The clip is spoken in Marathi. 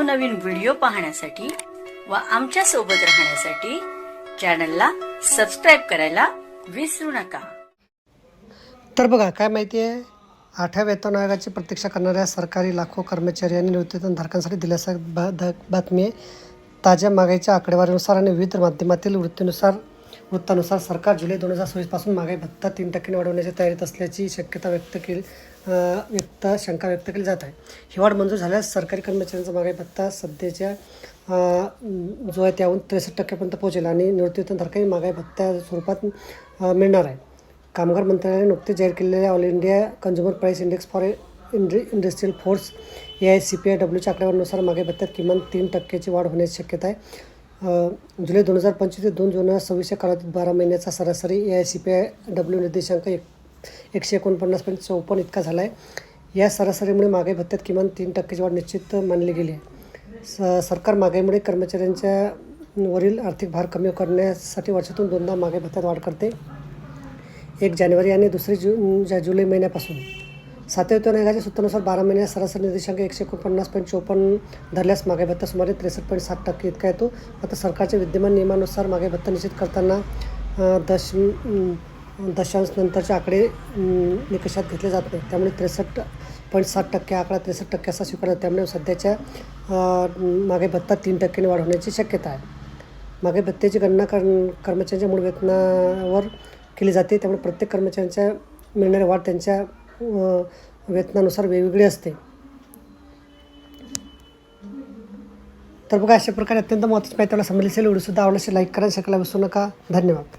नवनवीन व्हिडिओ पाहण्यासाठी व आमच्या सोबत राहण्यासाठी चॅनलला सबस्क्राइब करायला विसरू नका। तर बघा काय माहिती आहे, 8व्या वेतन आयोगाची प्रतीक्षा करणाऱ्या सरकारी लाखो कर्मचारी आणि निवृत्तीवेतनधारकांसाठी दिलासा बातमी आहे। ताज्या महागाईच्या आकडेवारीनुसार आणि विविध माध्यमातील वृत्तानुसार सरकार जुलै 2026 पासून महागाई भत्ता 3% वाढवण्याच्या तयारीत असल्याची शंका व्यक्त केली जात आहे। ही वाढ मंजूर झाल्यास सरकारी कर्मचाऱ्यांचा महागाई भत्ता सध्याच्या जो आहे त्याहून 63% पोहोचेल आणि निवृत्तीवेतनधारकांना महागाई भत्त्या स्वरूपात मिळणार आहे। कामगार मंत्रालयाने नुकतेच जाहीर केलेल्या all India consumer price index for industrial force AICPIWच्या आकडेवारीनुसार महागाई भत्त्यात किमान 3% वाढ होण्याची शक्यता आहे। जुलै 2025 ते 2 जून 2026 या कालावधीत 12 महिन्याचा सरासरी AICPIW निर्देशांक 149.54 इतका झाला आहे। या सरासरीमुळे महागाई भत्त्यात किमान 3% वाढ निश्चित मानली गेली आहे। सरकार महागाईमुळे कर्मचाऱ्यांच्या वरील आर्थिक भार कमी करण्यासाठी वर्षातून 2दा महागाई भत्त्यात वाढ करते, 1 जानेवारी आणि 2 जुलै महिन्यापासून। 7व्या वेतन आयोगाच्या सूत्रानुसार 12 महिन्यात सरासरी निर्देशांक 149.54 धरल्यास महागाई भत्ता सुमारे 63.7% इतका येतो। आता सरकारच्या विद्यमान नियमानुसार महागाई भत्ता निश्चित करताना दशांश नंतरचे आकडे निकषात घेतले जात नाही, त्यामुळे 63.7% आकडा 63% असा स्वीकारला। त्यामुळे सध्याच्या महागाई भत्ता 3% वाढ होण्याची शक्यता आहे। महागाई भत्त्याची गणना कर्मचाऱ्यांच्या मूळ वेतनावर केली जाते, त्यामुळे प्रत्येक कर्मचाऱ्यांच्या मिळणारी वाढ त्यांच्या वेतनानुसार वेगवेगळी असते। तर बघा, अशा प्रकारे अत्यंत महत्त्वाची माहिती आपल्याला समजली असेल। व्हिडिओ सुद्धा आवडल्यास लाईक करा, शेअर करायला विसरू नका। धन्यवाद।